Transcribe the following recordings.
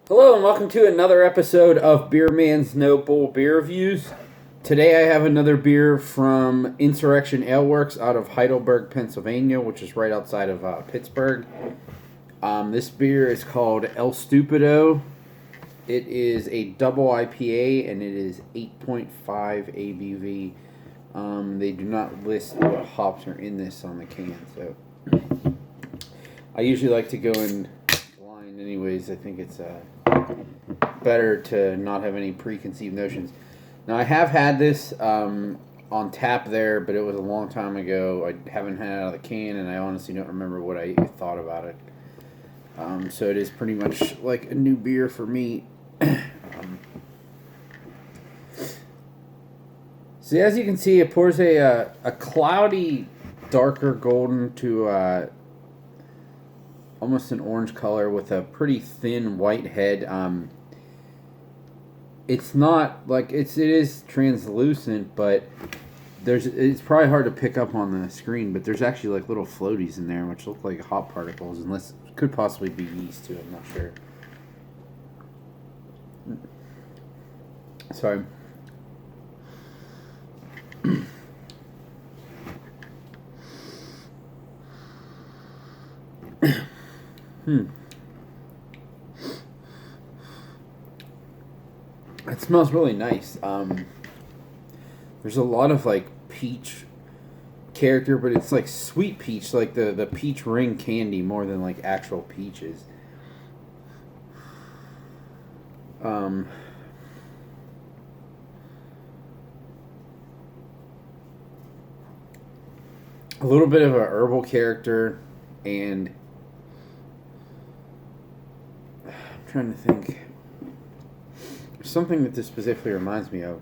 Hello and welcome to another episode of Beer Man's No Bull Beer Reviews. Today I have another beer from Insurrection Ale Works out of Heidelberg, Pennsylvania, which is right outside of Pittsburgh. This beer is called El Stoopido. It is a double IPA and it is 8.5 ABV. They do not list what hops are in this on the can, so I usually like to go in blind anyways. I think it's better to not have any preconceived notions. Now, I have had this on tap there, but it was a long time ago. I haven't had it out of the can, and I honestly don't remember what I thought about it. So it is pretty much like a new beer for me. So as you can see, it pours a cloudy, darker golden to almost an orange color with a pretty thin white head. It's not like it is translucent, but it's probably hard to pick up on the screen. But there's actually like little floaties in there, which look like hop particles, unless it could possibly be yeast too. I'm not sure. Sorry. It smells really nice. There's a lot of like peach character, but it's like sweet peach, like the peach ring candy more than like actual peaches. A little bit of a herbal character, and I'm trying to think. There's something that this specifically reminds me of.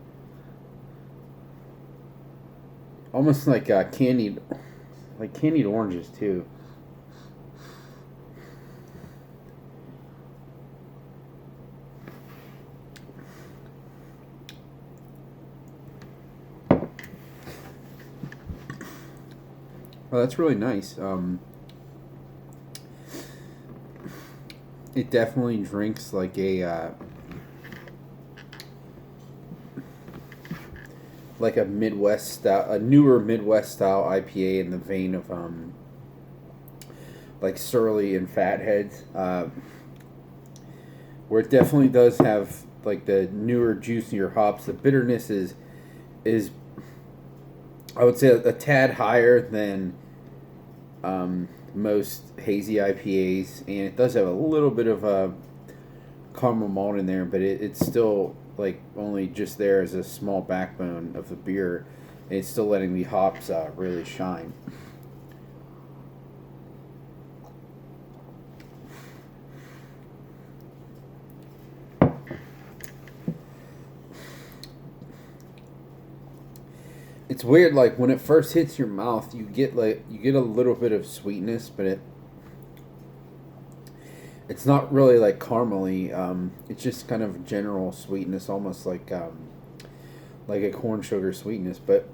Almost like candied oranges too. Oh, that's really nice. It definitely drinks like a Midwest style, a newer Midwest style IPA in the vein of like Surly and Fatheads, where it definitely does have like the newer, juicier hops. The bitterness is I would say a tad higher than most hazy IPAs, and it does have a little bit of a caramel malt in there, but it's still like only just there as a small backbone of the beer, and it's still letting the hops really shine. It's weird, like when it first hits your mouth, you get a little bit of sweetness, but it's not really like caramely. It's just kind of general sweetness, almost like a corn sugar sweetness. But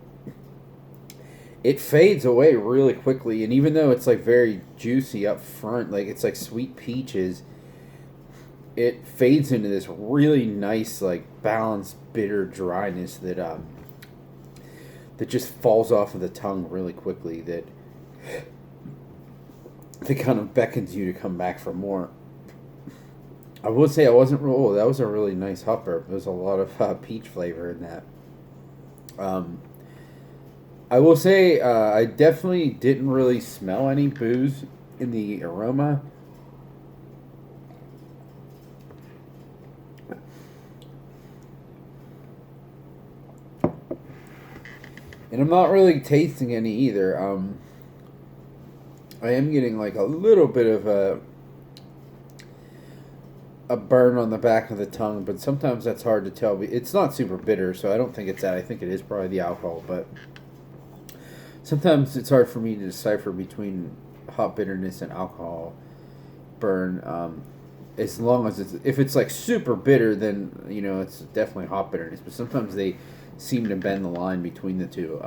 it fades away really quickly, and even though it's like very juicy up front, like it's like sweet peaches, it fades into this really nice, like balanced, bitter dryness that just falls off of the tongue really quickly. That kind of beckons you to come back for more. I would say that was a really nice hopper. There's a lot of peach flavor in that. I will say I definitely didn't really smell any booze in the aroma. And I'm not really tasting any either. I am getting like a little bit of a burn on the back of the tongue, but sometimes that's hard to tell. It's not super bitter, so I don't think it's that. I think it is probably the alcohol, but sometimes it's hard for me to decipher between hop bitterness and alcohol burn. As long as if it's like super bitter, then it's definitely hop bitterness. But sometimes they seem to bend the line between the two.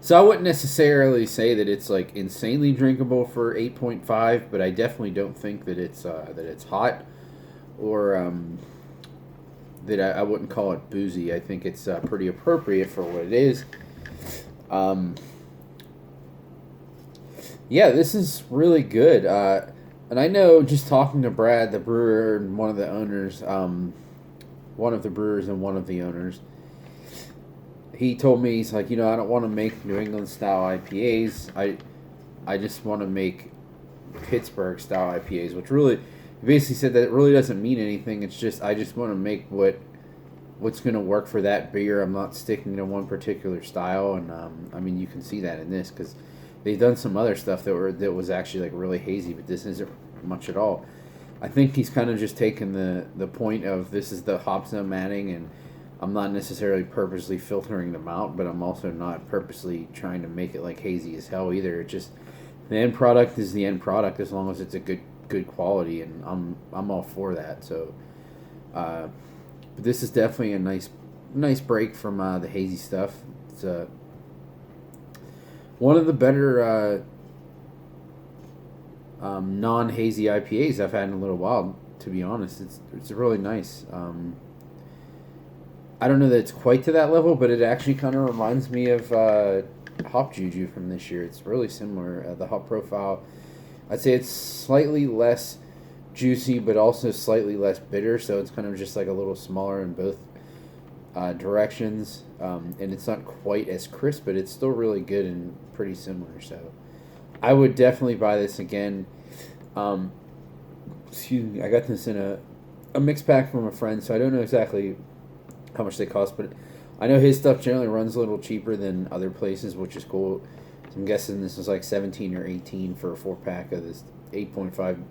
So I wouldn't necessarily say that it's like insanely drinkable for 8.5, but I definitely don't think that it's hot or that I wouldn't call it boozy. I think it's pretty appropriate for what it is. Yeah, this is really good. And I know just talking to Brad, the brewer and one of the owners, one of the brewers and one of the owners, he told me, he's like, I don't want to make New England style IPAs. I just want to make Pittsburgh style IPAs, which really, he basically said that it really doesn't mean anything. It's just, I just want to make what's going to work for that beer. I'm not sticking to one particular style. And, I mean, you can see that in this because they've done some other stuff that was actually like really hazy, but this isn't much at all. I think he's kind of just taken the point of this is the hops I'm adding, and I'm not necessarily purposely filtering them out, but I'm also not purposely trying to make it like hazy as hell either. It just, the end product is the end product as long as it's a good quality, and I'm all for that. So, but this is definitely a nice break from the hazy stuff. It's one of the better non-hazy IPAs I've had in a little while. To be honest, it's really nice. I don't know that it's quite to that level, but it actually kind of reminds me of Hop Juju from this year. It's really similar. The hop profile, I'd say it's slightly less juicy, but also slightly less bitter, so it's kind of just like a little smaller in both directions. And it's not quite as crisp, but it's still really good and pretty similar. So I would definitely buy this again. Excuse me, I got this in a mixed pack from a friend, so I don't know exactly how much they cost, but I know his stuff generally runs a little cheaper than other places, which is cool. So I'm guessing this is like 17 or 18 for a 4-pack of this 8.5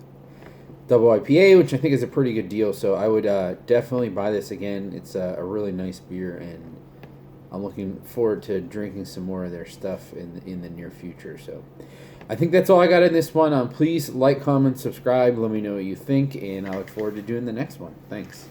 double IPA, which I think is a pretty good deal. So I would definitely buy this again. It's a really nice beer, and I'm looking forward to drinking some more of their stuff in the near future. So I think that's all I got in this one. Please like, comment, subscribe. Let me know what you think, and I look forward to doing the next one. Thanks.